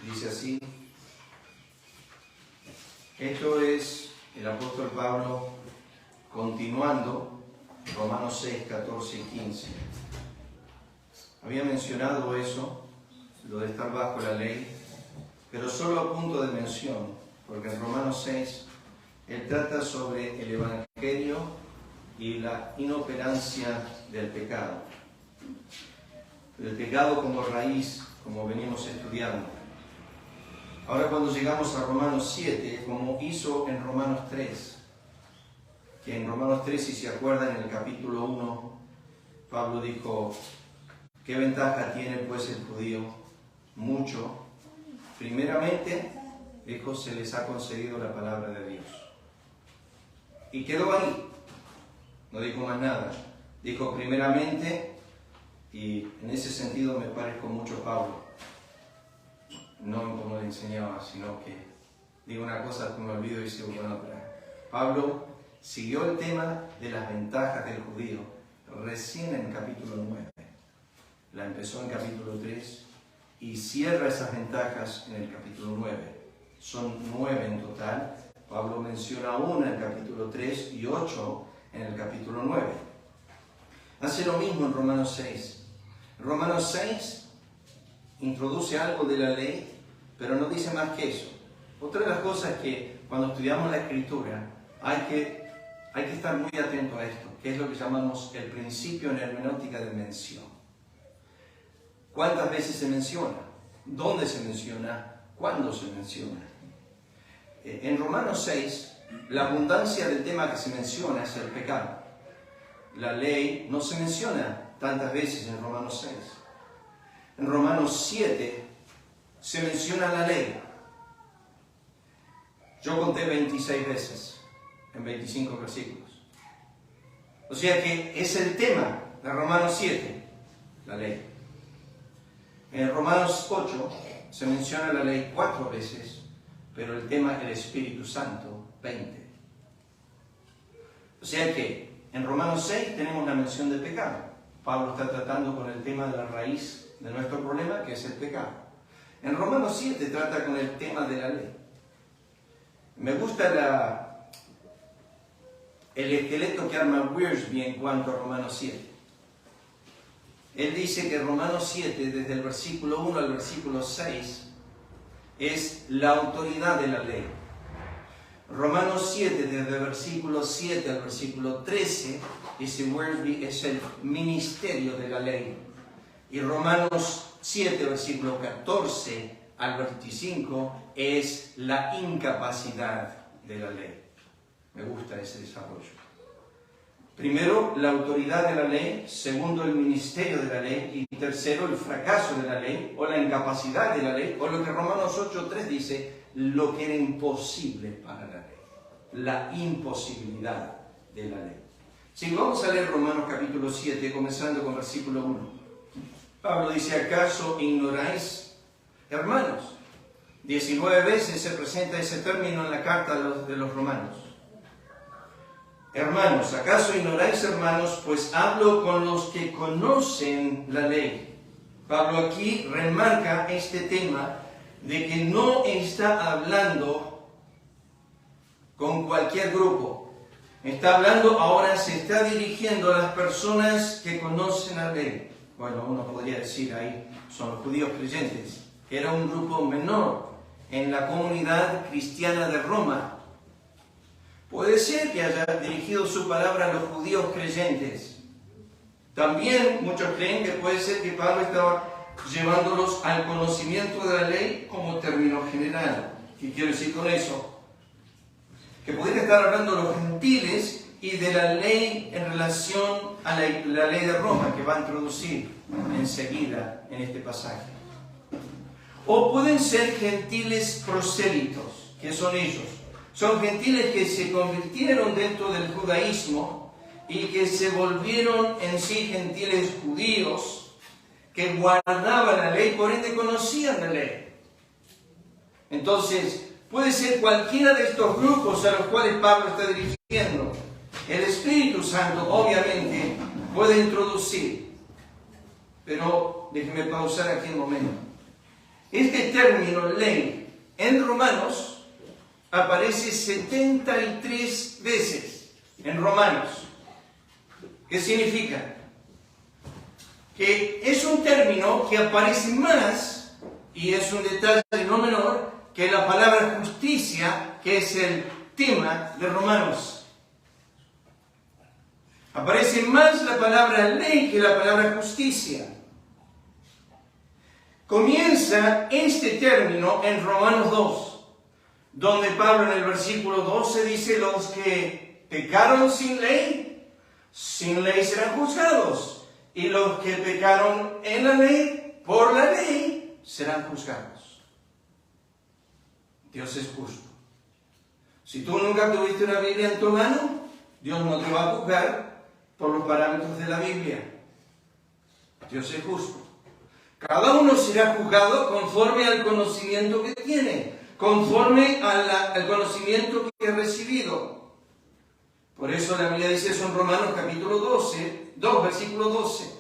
Dice así. Esto es el apóstol Pablo continuando Romanos 6, 14 y 15. Había mencionado eso, lo de estar bajo la ley, pero solo a punto de mención, porque en Romanos 6 él trata sobre el Evangelio y la inoperancia del pecado. El pecado como raíz, como venimos estudiando. Ahora cuando llegamos a Romanos 7, como hizo en Romanos 3, que en Romanos 3, si se acuerdan, en el capítulo 1, Pablo dijo, ¿qué ventaja tiene pues el judío? Mucho. Primeramente, dijo, se les ha concedido la palabra de Dios. Y quedó ahí. No dijo más nada. Dijo primeramente, y en ese sentido me parezco mucho a Pablo. No en cómo le enseñaba, sino que digo una cosa, me olvido y sigo con otra. Pablo siguió el tema de las ventajas del judío recién en el capítulo 9. La empezó en capítulo 3 y cierra esas ventajas en el capítulo 9. Son 9 en total. Pablo menciona una en el capítulo 3 y 8 en el capítulo 9. Hace lo mismo en Romanos 6. Romanos 6 introduce algo de la ley, pero no dice más que eso. Otra de las cosas es que cuando estudiamos la Escritura hay que estar muy atento a esto, que es lo que llamamos el principio en hermenéutica de mención. ¿Cuántas veces se menciona? ¿Dónde se menciona? ¿Cuándo se menciona? En Romanos 6, la abundancia del tema que se menciona es el pecado. La ley no se menciona tantas veces en Romanos 6. En Romanos 7 se menciona la ley. Yo conté 26 veces en 25 versículos. O sea que es el tema de Romanos 7, la ley. En Romanos 8 se menciona la ley 4 veces, pero el tema es el Espíritu Santo 20. O sea que en Romanos 6 tenemos la mención del pecado. Pablo está tratando con el tema de la raíz de nuestro problema, que es el pecado. En Romanos 7 trata con el tema de la ley. Me gusta el esqueleto que arma Wiersbe en cuanto a Romanos 7. Él dice que Romanos 7, desde el versículo 1 al versículo 6, es la autoridad de la ley. Romanos 7, desde el versículo 7 al versículo 13, dice Wiersbe, es el ministerio de la ley. Y Romanos 7, versículo 14 al 25, es la incapacidad de la ley. Me gusta ese desarrollo. Primero, la autoridad de la ley. Segundo, el ministerio de la ley. Y tercero, el fracaso de la ley, o la incapacidad de la ley, o lo que Romanos 8:3 dice, lo que era imposible para la ley. La imposibilidad de la ley. Si vamos a leer Romanos capítulo 7, comenzando con versículo 1. Pablo dice, ¿acaso ignoráis, hermanos? 19 veces se presenta ese término en la carta de los romanos. Hermanos, ¿acaso ignoráis, hermanos? Pues hablo con los que conocen la ley. Pablo aquí remarca este tema de que no está hablando con cualquier grupo. Está hablando ahora, se está dirigiendo a las personas que conocen la ley. Bueno, uno podría decir ahí, son los judíos creyentes. Era un grupo menor en la comunidad cristiana de Roma. Puede ser que haya dirigido su palabra a los judíos creyentes. También muchos creen que puede ser que Pablo estaba llevándolos al conocimiento de la ley como término general. ¿Qué quiero decir con eso? Que podría estar hablando de los gentiles y de la ley en relación a la ley de Roma que va a introducir enseguida en este pasaje. O pueden ser gentiles prosélitos, que son ellos. Son gentiles que se convirtieron dentro del judaísmo y que se volvieron en sí gentiles judíos que guardaban la ley, por ende conocían la ley. Entonces, puede ser cualquiera de estos grupos a los cuales Pablo está dirigiendo. El Espíritu Santo, obviamente, puede introducir. Pero déjenme pausar aquí un momento. Este término ley en Romanos aparece 73 veces en Romanos. ¿Qué significa? Que es un término que aparece más, y es un detalle no menor, que la palabra justicia, que es el tema de Romanos. Aparece más la palabra ley que la palabra justicia. Comienza este término en Romanos 2, donde Pablo en el versículo 12 dice: los que pecaron sin ley serán juzgados, y los que pecaron en la ley, por la ley, serán juzgados. Dios es justo. Si tú nunca tuviste una Biblia en tu mano, Dios no te va a juzgar por los parámetros de la Biblia. Dios es justo. Cada uno será juzgado conforme al conocimiento que tiene, conforme al conocimiento que ha recibido. Por eso la Biblia dice eso en Romanos capítulo 2, versículo 12.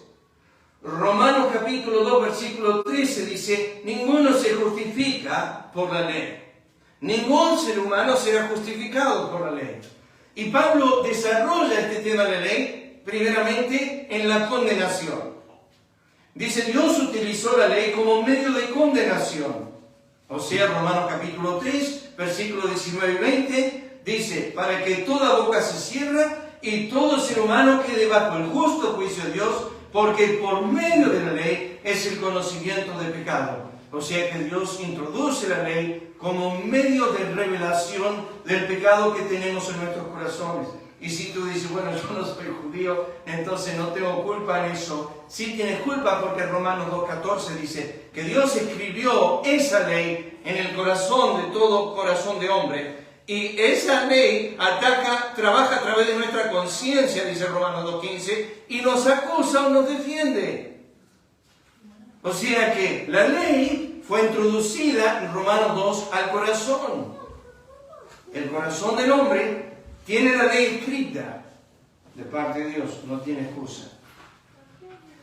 Romanos capítulo 2, versículo 13 dice: ninguno se justifica por la ley. Ningún ser humano será justificado por la ley. Y Pablo desarrolla este tema de la ley primeramente en la condenación. Dice: Dios utilizó la ley como medio de condenación. O sea, Romanos capítulo 3, versículos 19 y 20, dice: para que toda boca se cierre y todo ser humano quede bajo el justo juicio de Dios, porque por medio de la ley es el conocimiento del pecado. O sea que Dios introduce la ley como medio de revelación del pecado que tenemos en nuestros corazones. Y si tú dices: bueno, yo no soy judío, entonces no tengo culpa en eso. Sí tienes culpa, porque Romanos 2.14 dice que Dios escribió esa ley en el corazón de todo corazón de hombre. Y esa ley trabaja a través de nuestra conciencia, dice Romanos 2.15, y nos acusa o nos defiende. O sea que la ley fue introducida en Romanos 2 al corazón. El corazón del hombre tiene la ley escrita de parte de Dios, no tiene excusa.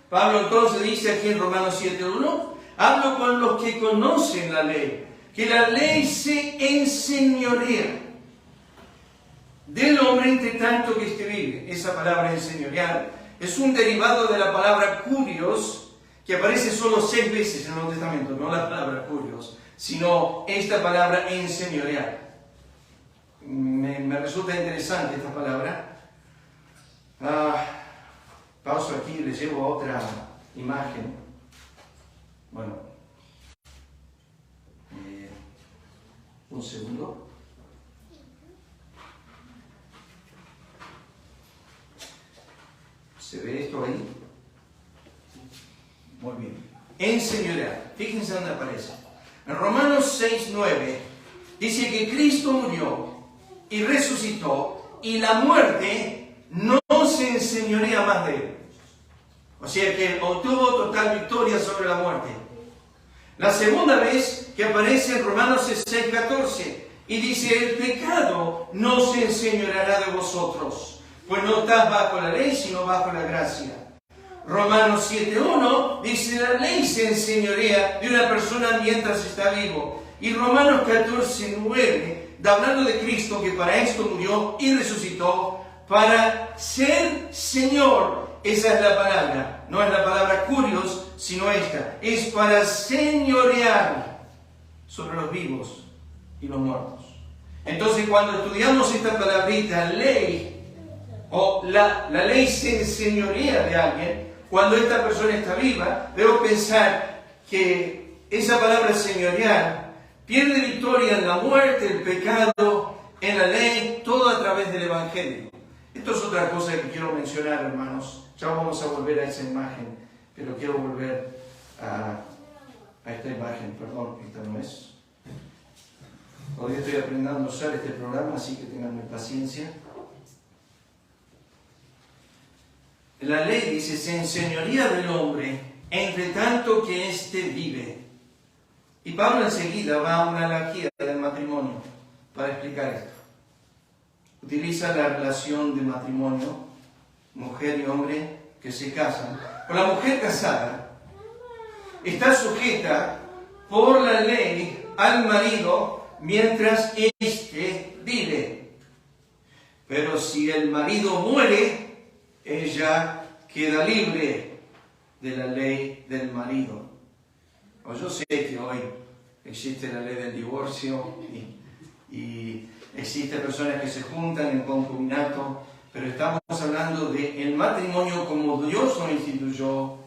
Pablo entonces dice aquí en Romanos 7.1: hablo con los que conocen la ley, que la ley se enseñorea del hombre entre tanto que éste vive. Esa palabra enseñorear es un derivado de la palabra curios, que aparece solo 6 veces en el Nuevo Testamento, no la palabra curios, sino esta palabra enseñorear. Me resulta interesante esta palabra. Pauso aquí, les llevo otra imagen. Bueno, un segundo. ¿Se ve esto ahí? Muy bien. Enseñorear. Fíjense dónde aparece. En Romanos 6.9 dice que Cristo murió y resucitó, y la muerte no se enseñorea más de él. O sea que obtuvo total victoria sobre la muerte. La segunda vez que aparece en Romanos 6.14 y dice: el pecado no se enseñoreará de vosotros, pues no estás bajo la ley, sino bajo la gracia. Romanos 7.1 dice: la ley se enseñorea de una persona mientras está vivo. Y Romanos 14.9, hablando de Cristo, que para esto murió y resucitó, para ser Señor. Esa es la palabra, no es la palabra curios, sino esta. Es para señorear sobre los vivos y los muertos. Entonces, cuando estudiamos esta palabrita, ley, o la ley se enseñorea de alguien, cuando esta persona está viva, debo pensar que esa palabra señorear pierde victoria en la muerte, el pecado, en la ley, todo a través del Evangelio. Esto es otra cosa que quiero mencionar, hermanos. Ya vamos a volver a esa imagen, pero quiero volver a esta imagen. Perdón, esta no es. Hoy estoy aprendiendo a usar este programa, así que tengan paciencia. La ley dice: se enseñorea del hombre entre tanto que éste vive. Y Pablo enseguida va a una analogía del matrimonio para explicar esto. Utiliza la relación de matrimonio, mujer y hombre que se casan. Con la mujer casada está sujeta por la ley al marido mientras éste vive. Pero si el marido muere, ella queda libre de la ley del marido. Yo sé que hoy existe la ley del divorcio y existen personas que se juntan en concubinato, pero estamos hablando del matrimonio como Dios lo instituyó.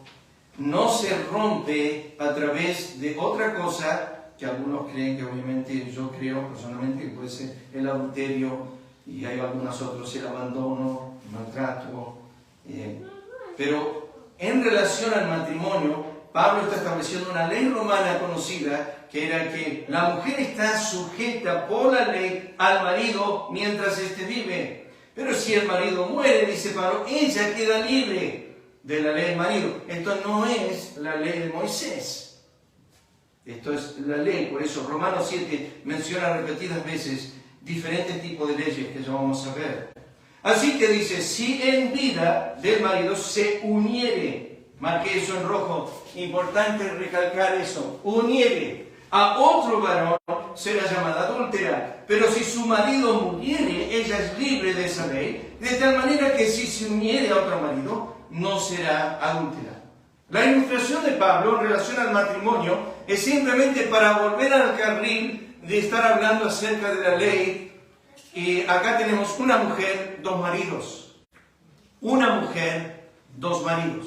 No se rompe a través de otra cosa que algunos creen, que obviamente yo creo personalmente que puede ser el adulterio, y hay algunos otros, el abandono, el maltrato. Pero en relación al matrimonio, Pablo está estableciendo una ley romana conocida, que era que la mujer está sujeta por la ley al marido mientras éste vive. Pero si el marido muere, dice Pablo, ella queda libre de la ley del marido. Esto no es la ley de Moisés. Esto es la ley. Por eso Romanos 7 menciona repetidas veces diferentes tipos de leyes que ya vamos a ver. Así que dice, si en vida del marido se uniere, marqué eso en rojo, importante recalcar eso, uniere a otro varón, será llamada adúltera. Pero si su marido muriere, ella es libre de esa ley, de tal manera que si se uniere a otro marido, no será adúltera. La ilustración de Pablo en relación al matrimonio es simplemente para volver al carril de estar hablando acerca de la ley. Y acá tenemos una mujer, dos maridos. Una mujer, dos maridos.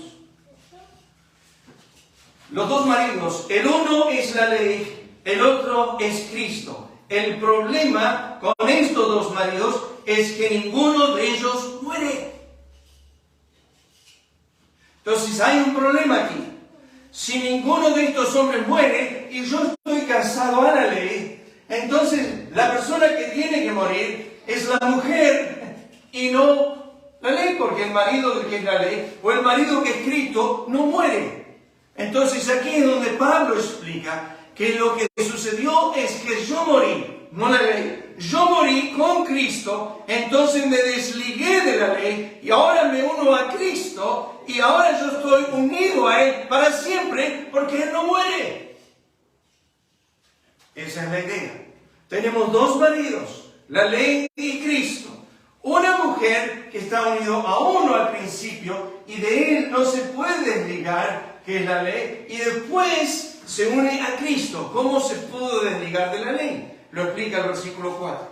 Los dos maridos, el uno es la ley, el otro es Cristo. El problema con estos dos maridos es que ninguno de ellos muere. Entonces hay un problema aquí. Si ninguno de estos hombres muere y yo estoy casado a la ley, entonces la persona que tiene que morir es la mujer y no la ley, porque el marido que es la ley o el marido que es Cristo no muere. Entonces aquí es donde Pablo explica que lo que sucedió es que yo morí, no la ley. Yo morí con Cristo, entonces me desligué de la ley y ahora me uno a Cristo y ahora yo estoy unido a Él para siempre porque Él no muere. Esa es la idea. Tenemos dos maridos, la ley y Cristo. Una mujer que está unido a uno al principio y de Él no se puede desligar, que es la ley, y después se une a Cristo. ¿Cómo se pudo desligar de la ley? Lo explica el versículo 4.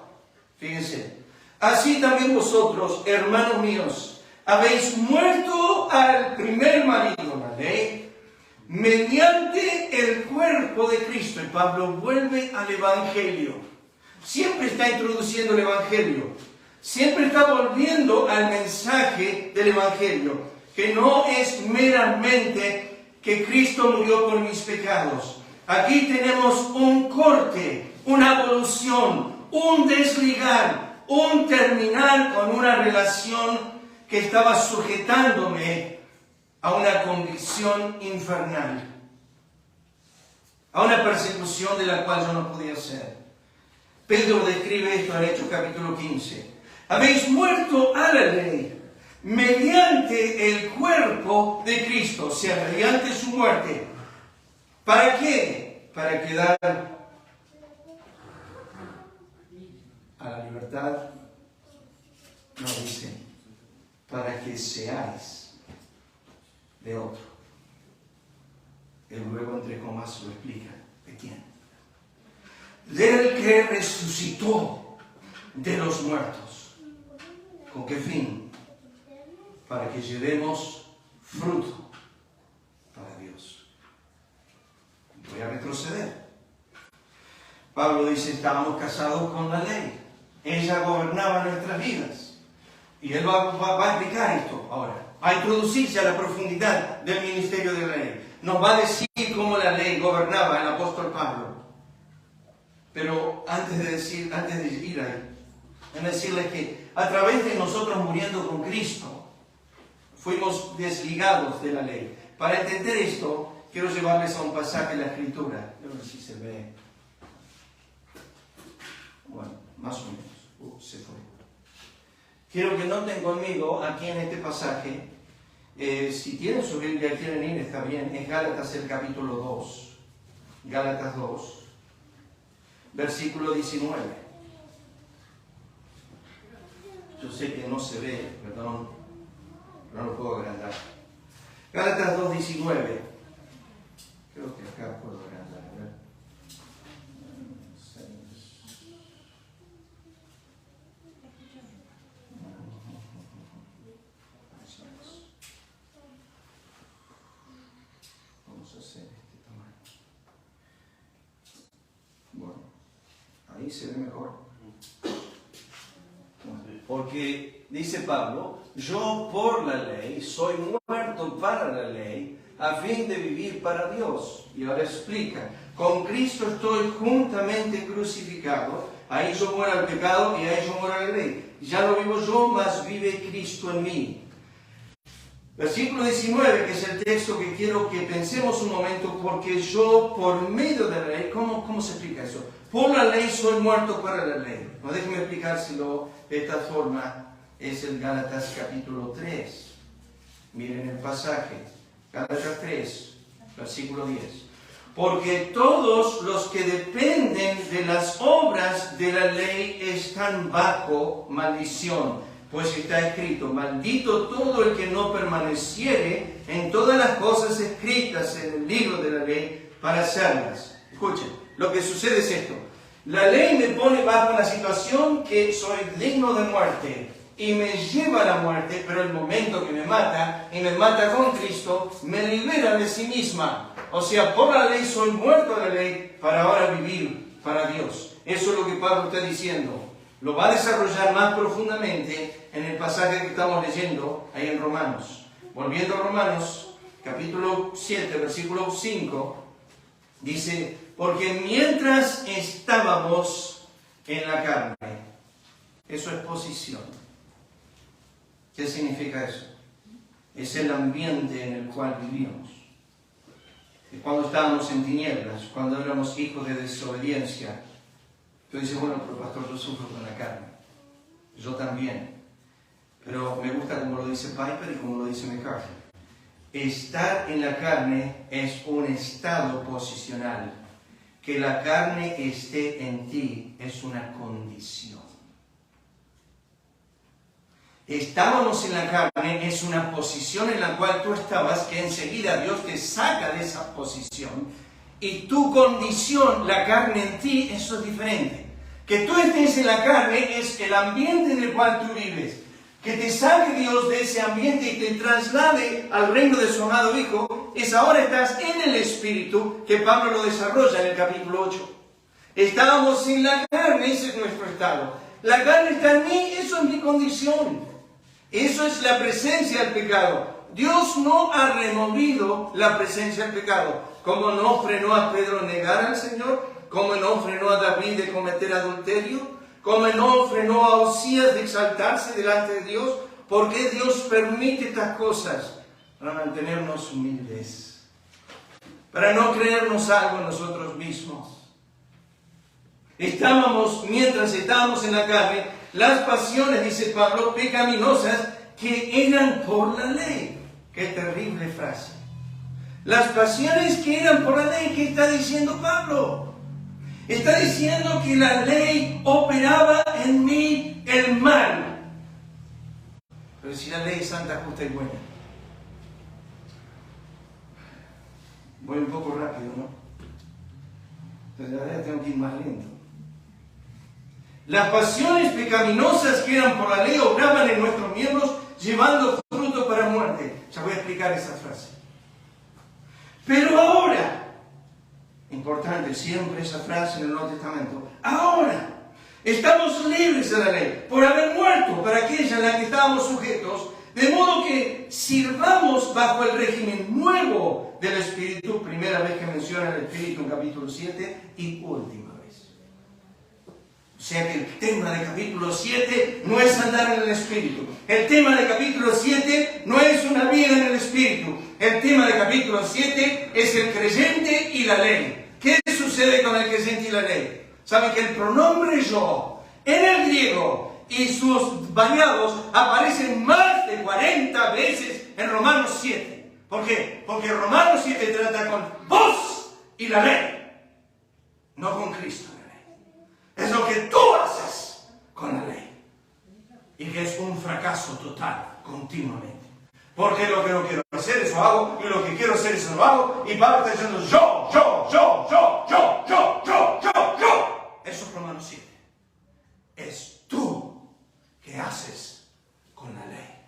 Fíjense. Así también vosotros, hermanos míos, habéis muerto al primer marido, la ley, mediante el cuerpo de Cristo. Y Pablo vuelve al Evangelio. Siempre está introduciendo el Evangelio. Siempre está volviendo al mensaje del Evangelio, que no es meramente que Cristo murió por mis pecados. Aquí tenemos un corte, una evolución, un desligar, un terminar con una relación que estaba sujetándome a una convicción infernal, a una persecución de la cual yo no podía ser. Pedro describe esto en Hechos capítulo 15. Habéis muerto a la ley mediante el cuerpo de Cristo, o sea, mediante su muerte. ¿Para qué? Para quedar a la libertad. No dice, para que seáis de otro. Él luego entre comas lo explica. ¿De quién? Del que resucitó de los muertos. ¿Con qué fin? Para que llevemos fruto para Dios. Voy a retroceder. Pablo dice, estábamos casados con la ley. Ella gobernaba nuestras vidas. Y él va a explicar esto ahora. Va a introducirse a la profundidad del ministerio de la ley. Nos va a decir cómo la ley gobernaba el apóstol Pablo. Pero antes de ir ahí, en decirles que a través de nosotros muriendo con Cristo, fuimos desligados de la ley. Para entender esto, quiero llevarles a un pasaje de la Escritura. No sé si se ve. Bueno, más o menos. Se fue. Quiero que noten conmigo aquí en este pasaje. Si tienen su Biblia y quieren ir, está bien. Es Gálatas el capítulo 2. Gálatas 2, versículo 19. Yo sé que no se ve, perdón, no lo puedo agrandar. Gálatas 2, 19. Creo que acá puedo agrandar. A ver. Vamos a hacer este tamaño. Bueno, ahí se ve mejor. Porque dice Pablo, yo por la ley soy muerto para la ley, a fin de vivir para Dios. Y ahora explica, con Cristo estoy juntamente crucificado, ahí yo muero al pecado y ahí yo muero a la ley. Ya no vivo yo, mas vive Cristo en mí. Versículo 19, que es el texto que quiero que pensemos un momento, porque yo por medio de la ley, ¿cómo se explica eso? Por la ley soy muerto para la ley. No, déjenme explicárselo de esta forma. Es el Gálatas capítulo 3. Miren el pasaje. Gálatas 3, versículo 10. Porque todos los que dependen de las obras de la ley están bajo maldición. Pues está escrito, maldito todo el que no permaneciere en todas las cosas escritas en el libro de la ley para hacerlas. Escuchen, lo que sucede es esto. La ley me pone bajo una situación que soy digno de muerte y me lleva a la muerte, pero el momento que me mata, y me mata con Cristo, me libera de sí misma. O sea, por la ley soy muerto a la ley para ahora vivir para Dios. Eso es lo que Pablo está diciendo. Lo va a desarrollar más profundamente en el pasaje que estamos leyendo ahí en Romanos. Volviendo a Romanos, capítulo 7, versículo 5, dice, porque mientras estábamos en la carne, eso es posición. ¿Qué significa eso? Es el ambiente en el cual vivíamos. Cuando estábamos en tinieblas, cuando éramos hijos de desobediencia, tú dices, bueno, pero pastor, yo sufro con la carne. Yo también. Pero me gusta como lo dice Piper y como lo dice MacArthur. Estar en la carne es un estado posicional. Que la carne esté en ti es una condición. Estábamos en la carne es una posición en la cual tú estabas, que enseguida Dios te saca de esa posición. Y tu condición, la carne en ti, eso es diferente. Que tú estés en la carne es el ambiente en el cual tú vives. Que te saque Dios de ese ambiente y te traslade al reino de su amado Hijo, es ahora estás en el Espíritu, que Pablo lo desarrolla en el capítulo 8. Estábamos en la carne, ese es nuestro estado. La carne está en mí, eso es mi condición. Eso es la presencia del pecado. Dios no ha removido la presencia del pecado. Como no frenó a Pedro negar al Señor, como no frenó a David de cometer adulterio, como no frenó a Osías de exaltarse delante de Dios. ¿Por qué Dios permite estas cosas? Para mantenernos humildes, para no creernos algo nosotros mismos. Mientras estábamos en la carne, las pasiones, dice Pablo, pecaminosas, que eran por la ley. Qué terrible frase. Las pasiones que eran por la ley, ¿qué está diciendo Pablo? Está diciendo que la ley operaba en mí el mal. Pero si la ley es santa, justa y buena. Voy un poco rápido, ¿no? Entonces ahora tengo que ir más lento. Las pasiones pecaminosas que eran por la ley obraban en nuestros miembros, llevando fruto para muerte. Ya voy a explicar esa frase. Pero ahora, importante siempre esa frase en el Nuevo Testamento, ahora estamos libres de la ley por haber muerto para aquella en la que estábamos sujetos, de modo que sirvamos bajo el régimen nuevo del Espíritu, primera vez que menciona el Espíritu en capítulo 7 y última vez. O sea que el tema de capítulo 7 no es andar en el Espíritu. El tema de capítulo 7 no es una vida en el Espíritu. El tema de capítulo 7 es el creyente y la ley. ¿Qué sucede con el creyente y la ley? Saben que el pronombre yo en el griego y sus variados aparecen más de 40 veces en Romanos 7. ¿Por qué? Porque Romanos 7 trata con vos y la ley. no con Cristo en la ley. Es lo que tú haces con la ley. Y que es un fracaso total, continuamente. Porque lo que no quiero hacer, eso hago, y lo que quiero hacer, eso no hago. Y Pablo está diciendo yo. Eso es Romanos 7. Es tú que haces con la ley.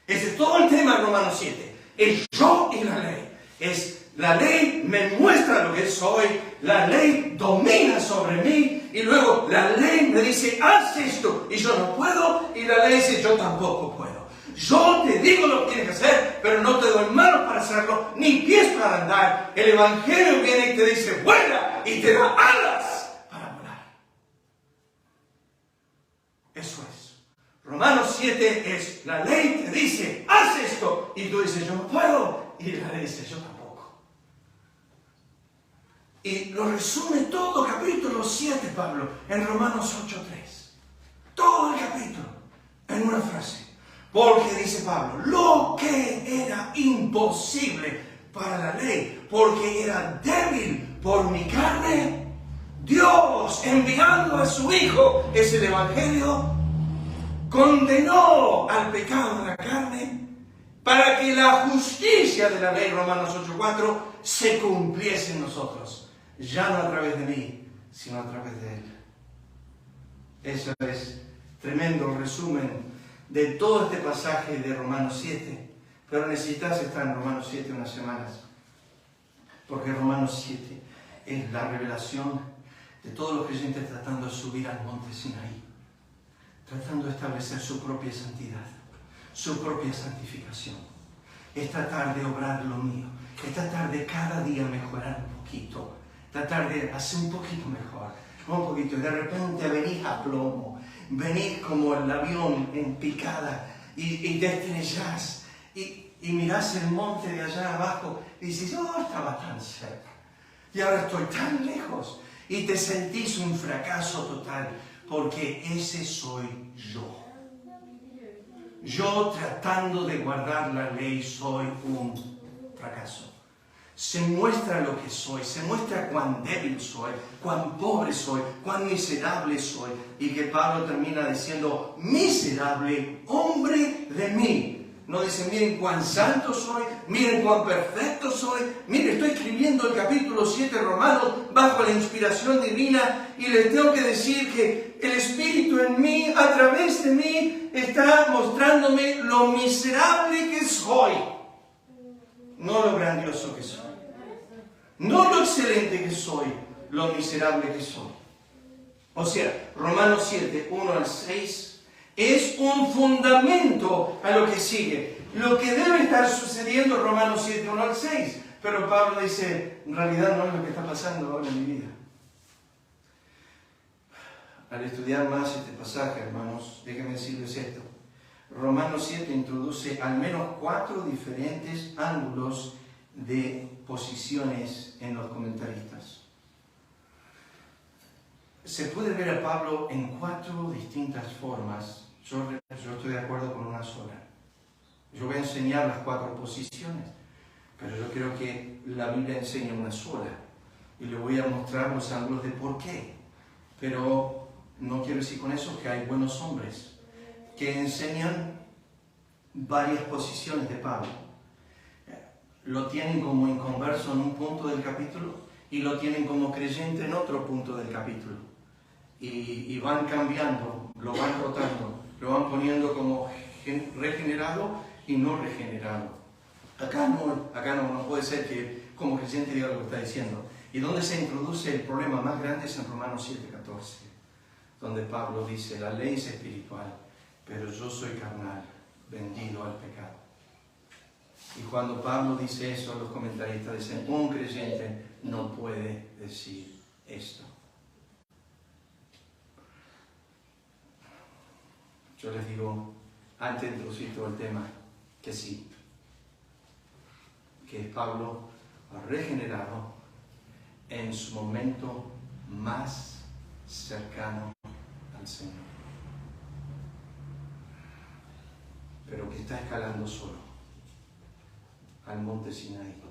Ese es todo el tema de Romanos 7. Es yo y la ley. Es la ley me muestra lo que soy. La ley domina sobre mí. Y luego la ley me dice, haz esto. Y yo no puedo. Y la ley dice, yo tampoco puedo. Yo te digo lo que tienes que hacer, pero no te doy manos para hacerlo, ni pies para andar. El Evangelio viene y te dice, vuela, y te da alas para volar. Eso es. Romanos 7 es, la ley te dice, haz esto. Y tú dices, yo no puedo. Y la ley dice, yo tampoco. Y lo resume todo capítulo 7, Pablo, en Romanos 8:3. Todo el capítulo, en una frase. Porque dice Pablo, lo que era imposible para la ley, porque era débil por mi carne, Dios enviando a su Hijo, es el Evangelio, condenó al pecado de la carne para que la justicia de la ley, Romanos 8:4, se cumpliese en nosotros. Ya no a través de mí, sino a través de Él. Eso es tremendo resumen de todo este pasaje de Romanos 7. Pero necesitas estar en Romanos 7 unas semanas. Porque Romanos 7 es la revelación de todos los creyentes tratando de subir al monte Sinaí. Tratando de establecer su propia santidad, su propia santificación. Es tratar de obrar lo mío. Es tratar de cada día mejorar un poquito. Tratar de hacer un poquito mejor. Un poquito. Y de repente venís a plomo. Venís como el avión en picada y te estrellás y mirás el monte de allá abajo y dices, oh, estaba tan cerca y ahora estoy tan lejos y te sentís un fracaso total porque ese soy yo. Yo tratando de guardar la ley soy un fracaso. Se muestra lo que soy, se muestra cuán débil soy, cuán pobre soy, cuán miserable soy. Y que Pablo termina diciendo, miserable hombre de mí. No dice, miren cuán santo soy, miren cuán perfecto soy. Miren, estoy escribiendo el capítulo 7 de Romanos bajo la inspiración divina y les tengo que decir que el Espíritu en mí, a través de mí, está mostrándome lo miserable que soy. No lo grandioso que soy. No lo excelente que soy, lo miserable que soy. O sea, Romanos 7, 1 al 6, es un fundamento a lo que sigue. Lo que debe estar sucediendo en Romanos 7, 1 al 6. Pero Pablo dice, en realidad no es lo que está pasando ahora en mi vida. Al estudiar más este pasaje, hermanos, déjenme decirles esto. Romanos 7 introduce al menos 4 diferentes ángulos de posiciones en los comentaristas. Se puede ver a Pablo en 4 distintas formas. Yo estoy de acuerdo con una sola. Yo voy a enseñar las 4 posiciones, pero yo creo que la Biblia enseña una sola. Y le voy a mostrar los ángulos de por qué. Pero no quiero decir con eso que hay buenos hombres que enseñan varias posiciones de Pablo. Lo tienen como inconverso en un punto del capítulo y lo tienen como creyente en otro punto del capítulo. Y van cambiando, lo van rotando, lo van poniendo como regenerado y no regenerado. Acá no puede ser que como creyente diga lo que está diciendo. Y donde se introduce el problema más grande es en Romanos 7:14, donde Pablo dice, la ley es espiritual, pero yo soy carnal, vendido al pecado. Y cuando Pablo dice eso, los comentaristas dicen, un creyente no puede decir esto. Yo les digo, antes de introducir todo el tema, que sí. Que Pablo regenerado en su momento más cercano al Señor. Pero que está escalando solo al monte Sinaí.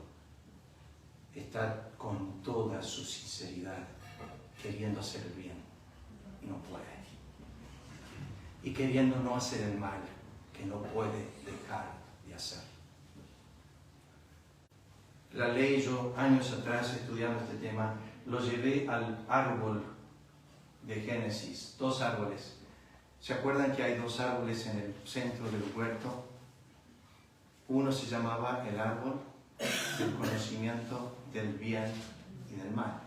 está con toda su sinceridad queriendo hacer el bien y no puede. Y queriendo no hacer el mal que no puede dejar de hacer. La ley, yo años atrás estudiando este tema, lo llevé al árbol de Génesis, 2 árboles. ¿Se acuerdan que hay 2 árboles en el centro del huerto? Uno se llamaba el árbol del conocimiento del bien y del mal.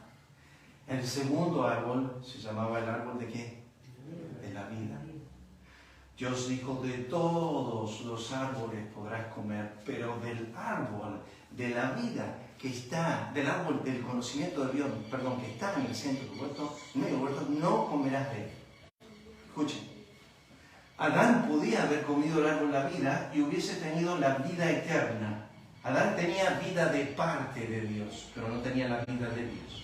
El segundo árbol se llamaba el árbol de ¿qué? De la vida. Dios dijo, de todos los árboles podrás comer, pero del árbol de la vida que está, del árbol del conocimiento del bien, perdón, que está en el centro del huerto, no comerás de él. Escuchen. Adán podía haber comido el árbol de la vida y hubiese tenido la vida eterna. Adán tenía vida de parte de Dios, pero no tenía la vida de Dios.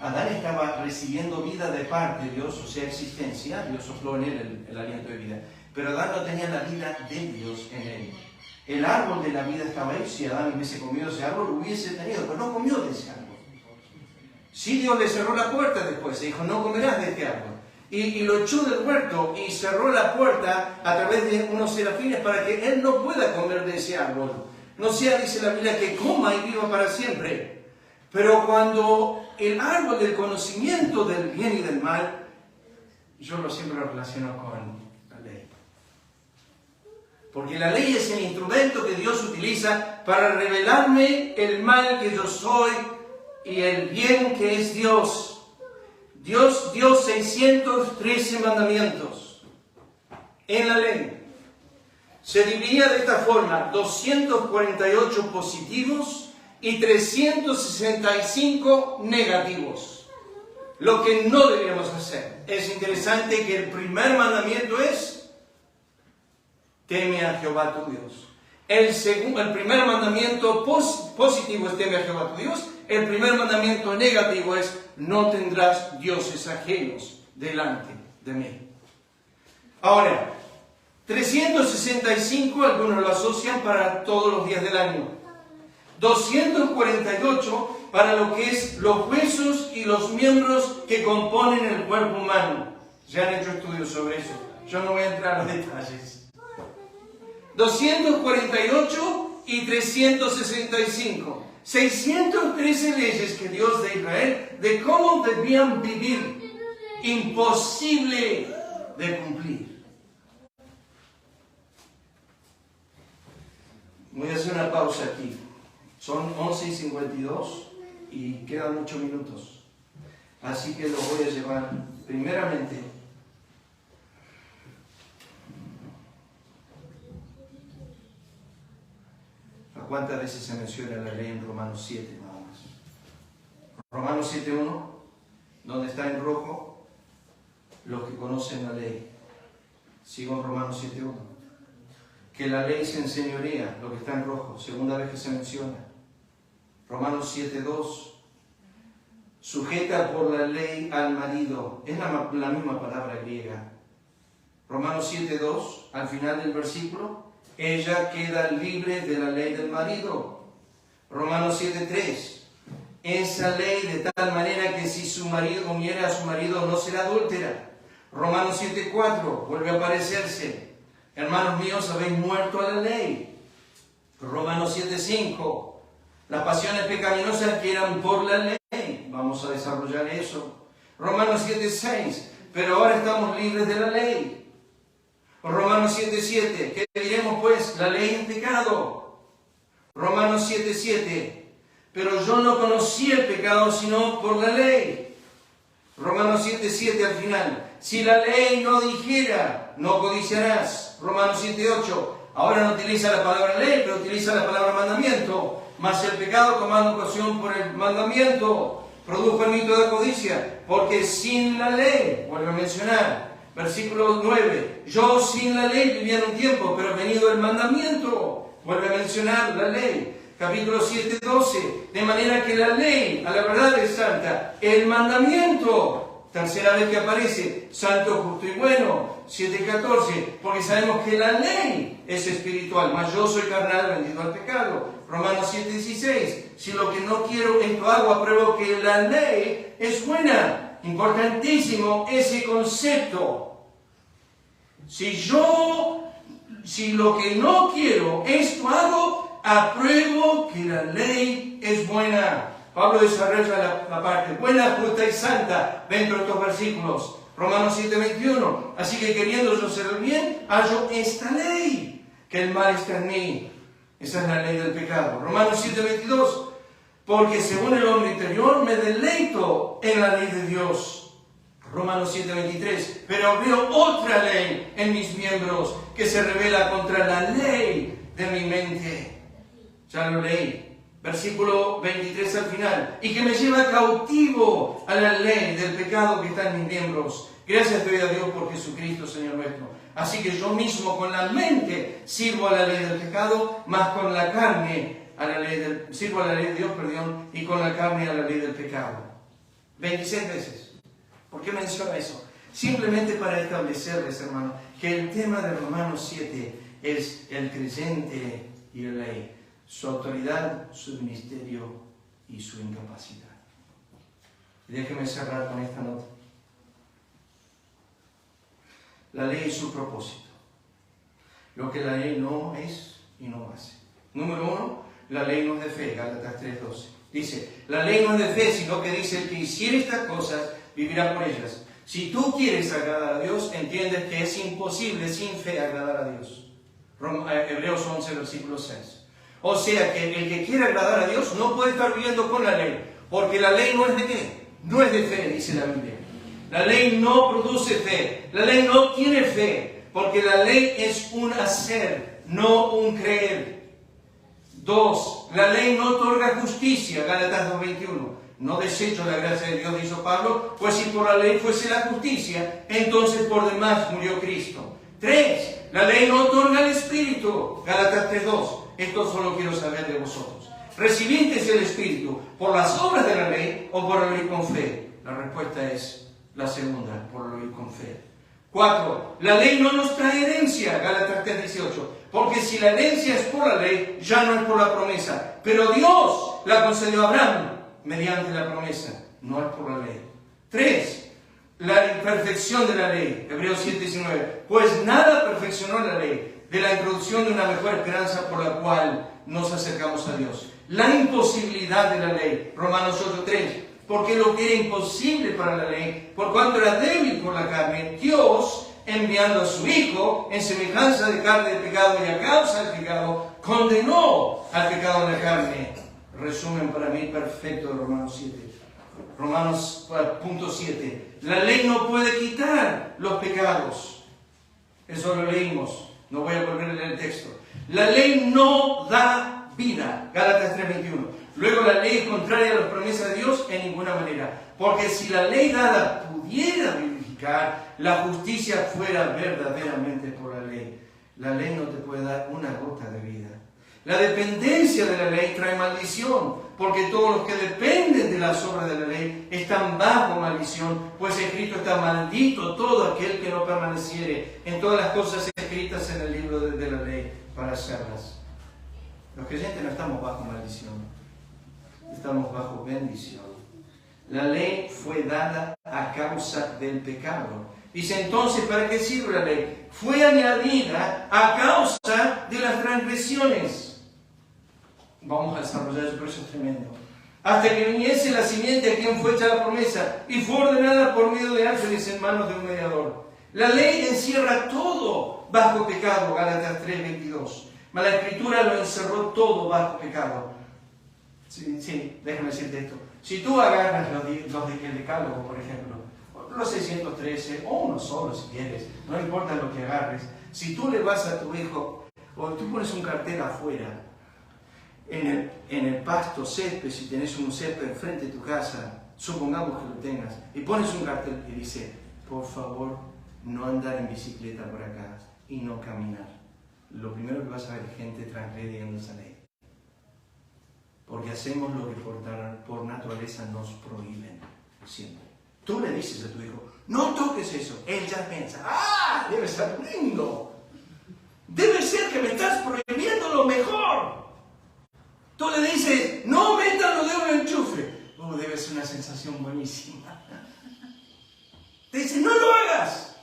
Adán estaba recibiendo vida de parte de Dios, o sea, existencia. Dios sopló en él el aliento de vida. Pero Adán no tenía la vida de Dios en él. El árbol de la vida estaba ahí. Si Adán hubiese comido ese árbol, lo hubiese tenido, pero no comió de ese árbol. Sí, Dios le cerró la puerta después. Se dijo, no comerás de este árbol. Y lo echó del huerto y cerró la puerta a través de unos serafines para que él no pueda comer de ese árbol. No sea, dice la Biblia, que coma y viva para siempre. Pero cuando el árbol del conocimiento del bien y del mal, yo siempre lo relaciono con la ley. Porque la ley es el instrumento que Dios utiliza para revelarme el mal que yo soy y el bien que es Dios. Dios dio 613 mandamientos en la ley. Se dividía de esta forma: 248 positivos y 365 negativos. Lo que no deberíamos hacer. Es interesante que el primer mandamiento es: teme a Jehová tu Dios. El primer mandamiento positivo es: teme a Jehová tu Dios. El primer mandamiento negativo es: no tendrás dioses ajenos delante de mí. Ahora, 365 algunos lo asocian para todos los días del año. 248 para lo que es los huesos y los miembros que componen el cuerpo humano. Ya han hecho estudios sobre eso. Yo no voy a entrar a los detalles. 248 y 365. 613 leyes que Dios de Israel de cómo debían vivir. Imposible de cumplir. Voy a hacer una pausa aquí. Son 11:52 y quedan 8 minutos. Así que lo voy a llevar primeramente a cuántas veces se menciona la ley en Romanos 7 nada más. Romanos 7:1, donde está en rojo los que conocen la ley. Sigo en Romanos 7:1. Que la ley se enseñorea, lo que está en rojo, segunda vez que se menciona. Romanos 7:2, sujeta por la ley al marido, es la misma palabra griega. Romanos 7:2, al final del versículo, ella queda libre de la ley del marido. Romanos 7:3, esa ley de tal manera que si su marido comiera a su marido no será adúltera. Romanos 7:4, vuelve a aparecerse. Hermanos míos, habéis muerto a la ley. Romanos 7:5, las pasiones pecaminosas que eran por la ley. Vamos a desarrollar eso. Romanos 7:6, pero ahora estamos libres de la ley. Romanos 7:7, ¿qué diremos pues? La ley es pecado. Romanos 7:7, pero yo no conocí el pecado sino por la ley. Romanos 7:7 al final, si la ley no dijera, no codiciarás. Romanos 7:8, ahora no utiliza la palabra ley, pero utiliza la palabra mandamiento. Mas el pecado, tomando ocasión por el mandamiento, produjo el mito de codicia, porque sin la ley, vuelve a mencionar, versículo 9, yo sin la ley vivía en un tiempo, pero venido el mandamiento, vuelve a mencionar la ley. Capítulo 7:12, de manera que la ley, a la verdad es santa, el mandamiento Tercera vez que aparece, santo, justo y bueno, 7:14, porque sabemos que la ley es espiritual, mas yo soy carnal, vendido al pecado. Romanos 7:16, si lo que no quiero esto hago, apruebo que la ley es buena. Importantísimo ese concepto. Si lo que no quiero esto hago, apruebo que la ley es buena. Pablo desarrolla la parte buena, justa y santa dentro de estos versículos. Romanos 7:21. Así que queriendo yo hacer el bien, hallo esta ley, que el mal está en mí. Esa es la ley del pecado. Romanos 7:22. Porque según el hombre interior me deleito en la ley de Dios. Romanos 7:23. Pero veo otra ley en mis miembros que se revela contra la ley de mi mente. Ya lo leí. Versículo 23 al final. Y que me lleva cautivo a la ley del pecado que está en mis miembros. Gracias doy a Dios por Jesucristo, Señor nuestro. Así que yo mismo con la mente sirvo a la ley del pecado, más con la carne sirvo a la ley de Dios, y con la carne a la ley del pecado. 26 veces. ¿Por qué menciona eso? Simplemente para establecerles, hermano, que el tema de Romanos 7 es el creyente y la ley. Su autoridad, su ministerio y su incapacidad. Y déjeme cerrar con esta nota. La ley es su propósito. Lo que la ley no es y no hace. Número 1, la ley no es de fe, Gálatas 3:12. Dice, la ley no es de fe, sino que dice, el que hiciere estas cosas, vivirá por ellas. Si tú quieres agradar a Dios, entiendes que es imposible sin fe agradar a Dios. Hebreos 11, versículo 6. O sea que el que quiere agradar a Dios no puede estar viviendo con la ley, porque la ley no es de qué, no es de fe, dice la Biblia. La ley no produce fe, la ley no tiene fe, porque la ley es un hacer, no un creer. 2, la ley no otorga justicia, Gálatas 2:21. No desecho la gracia de Dios, dijo Pablo, pues si por la ley fuese la justicia, entonces por demás murió Cristo. 3, la ley no otorga el Espíritu, Gálatas 3:2. Esto solo quiero saber de vosotros. ¿Recibisteis el Espíritu por las obras de la ley o por el oír con fe? La respuesta es la segunda, por el oír con fe. 4. La ley no nos trae herencia, Gálatas 3:18. Porque si la herencia es por la ley, ya no es por la promesa. Pero Dios la concedió a Abraham mediante la promesa, no es por la ley. 3. La imperfección de la ley, Hebreos 7:19. Pues nada perfeccionó la ley de la introducción de una mejor esperanza por la cual nos acercamos a Dios. La imposibilidad de la ley, Romanos 8:3. Porque lo que era imposible para la ley, por cuanto era débil por la carne, Dios, enviando a su Hijo en semejanza de carne de pecado y a causa del pecado, condenó al pecado en la carne. Resumen para mí perfecto de Romanos 7. Romanos punto 7. La ley no puede quitar los pecados. Eso lo leímos. No voy a volver a leer el texto. La ley no da vida. Gálatas 3:21. Luego la ley es contraria a las promesas de Dios en ninguna manera. Porque si la ley dada pudiera vivificar, la justicia fuera verdaderamente por la ley. La ley no te puede dar una gota de vida. La dependencia de la ley trae maldición, porque todos los que dependen de las obras de la ley están bajo maldición, pues escrito está: maldito todo aquel que no permaneciere en todas las cosas escritas en el libro de la ley para hacerlas. Los creyentes no estamos bajo maldición, estamos bajo bendición. La ley fue dada a causa del pecado. Dice entonces, ¿para qué sirve la ley? Fue añadida a causa de las transgresiones. Vamos a desarrollar eso, pero eso es tremendo. Hasta que viniese la simiente a quien fue hecha la promesa y fue ordenada por medio de ángeles en manos de un mediador. La ley encierra todo bajo pecado, Gálatas 3:22. Mas la Escritura lo encerró todo bajo pecado. Sí, déjame decirte esto. Si tú agarras los del Decálogo, por ejemplo, los 613, o uno solo si quieres, no importa lo que agarres. Si tú le vas a tu hijo, o tú pones un cartel afuera, en el pasto, césped, si tenés un césped frente de tu casa, supongamos que lo tengas, y pones un cartel que dice: por favor, no andar en bicicleta por acá y no caminar. Lo primero que vas a ver es gente transgrediendo esa ley. Porque hacemos lo que por naturaleza nos prohíben, siempre. Tú le dices a tu hijo, no toques eso. Él ya piensa, ¡ah! Debe ser lindo. Debe ser que me estás prohibiendo lo mejor. Tú le dices, no metas los dedos en el enchufe. Oh, debe ser una sensación buenísima. Te dice, no lo hagas.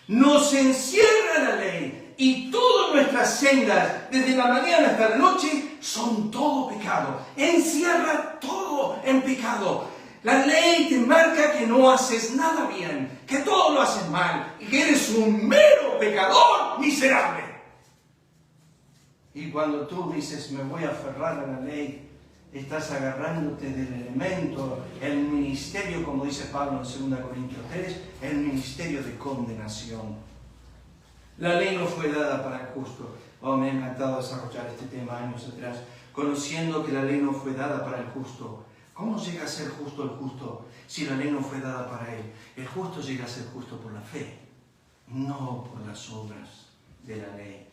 Nos encierra la ley y todas nuestras sendas, desde la mañana hasta la noche, son todo pecado. Encierra todo en pecado. La ley te marca que no haces nada bien, que todo lo haces mal y que eres un mero pecador miserable. Y cuando tú dices, me voy a aferrar a la ley, estás agarrándote del elemento, el ministerio, como dice Pablo en 2 Corintios 3, el ministerio de condenación. La ley no fue dada para el justo. Oh, me ha encantado desarrollar este tema años atrás, conociendo que la ley no fue dada para el justo. ¿Cómo llega a ser justo el justo si la ley no fue dada para él? El justo llega a ser justo por la fe, no por las obras de la ley.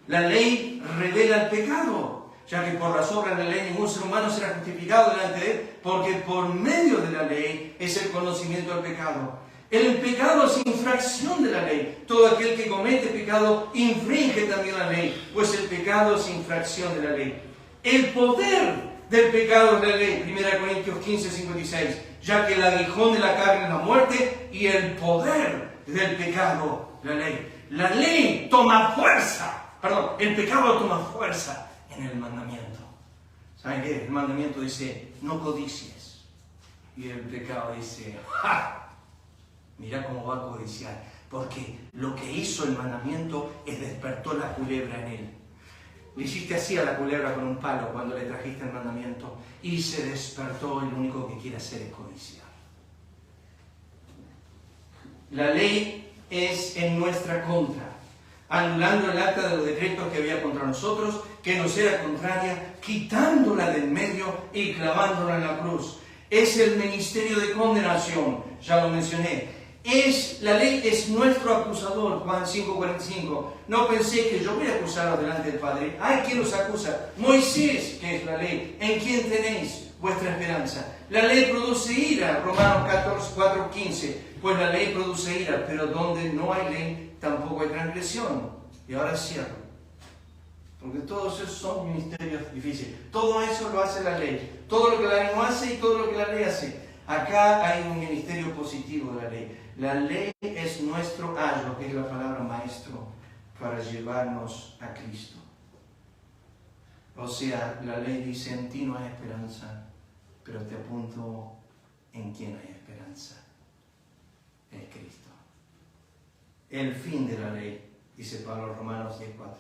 La ley revela el pecado, ya que por las obras de la ley ningún ser humano será justificado delante de él, porque por medio de la ley es el conocimiento del pecado. El pecado es infracción de la ley. Todo aquel que comete pecado infringe también la ley, pues el pecado es infracción de la ley. El poder del pecado es la ley, 1 Corintios 15, 56, ya que el aguijón de la carne es la muerte y el poder del pecado, la ley. La ley toma fuerza. El pecado toma fuerza en el mandamiento. ¿Saben qué? El mandamiento dice, no codicies. Y el pecado dice, ¡ja! Mira cómo va a codiciar. Porque lo que hizo el mandamiento es despertó la culebra en él. Le hiciste así a la culebra con un palo cuando le trajiste el mandamiento. Y se despertó y lo único que quiere hacer es codiciar. La ley es en nuestra contra, anulando el acta de los decretos que había contra nosotros, que nos era contraria, quitándola del medio y clavándola en la cruz. Es el ministerio de condenación, ya lo mencioné. La ley es nuestro acusador, Juan 5:45. No pensé que yo voy a acusaros delante del Padre. ¡Ay, quién los acusa! Moisés, que es la ley. ¿En quién tenéis vuestra esperanza? La ley produce ira, Romanos 4:15. Pues la ley produce ira, pero donde no hay ley, tampoco hay transgresión. Y ahora cierro. Porque todos esos son ministerios difíciles. Todo eso lo hace la ley. Todo lo que la ley no hace y todo lo que la ley hace. Acá hay un ministerio positivo de la ley. La ley es nuestro ayo, que es la palabra maestro, para llevarnos a Cristo. O sea, la ley dice, en ti no hay esperanza, pero te apunto en quién hay esperanza. Es Cristo. El fin de la ley, dice Pablo en Romanos 10:4,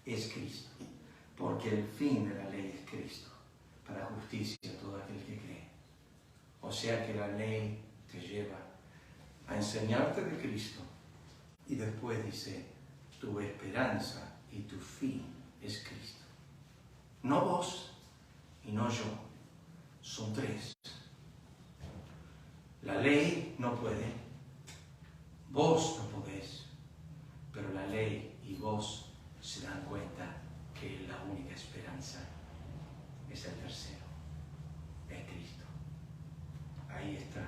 es Cristo. Porque el fin de la ley es Cristo, para justicia a todo aquel que cree. O sea que la ley te lleva a enseñarte de Cristo. Y después dice, tu esperanza y tu fin es Cristo. No vos y no yo. Son tres. La ley no puede. Vos no podés. Pero la ley y vos se dan cuenta que la única esperanza es el tercero. Es Cristo. Ahí está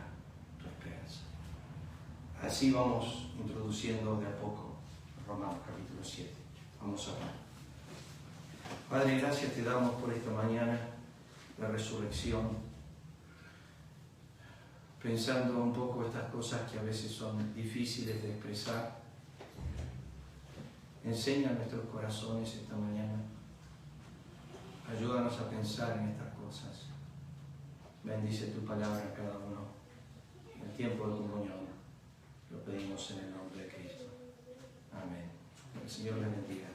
tu esperanza. Así vamos introduciendo de a poco Romanos capítulo 7. Vamos a hablar. Padre, gracias te damos por esta mañana, la resurrección. Pensando un poco estas cosas que a veces son difíciles de expresar. Enseña nuestros corazones esta mañana. Ayúdanos a pensar en estas cosas. Bendice tu palabra a cada uno. En el tiempo de comunión lo pedimos en el nombre de Cristo. Amén. El Señor les bendiga.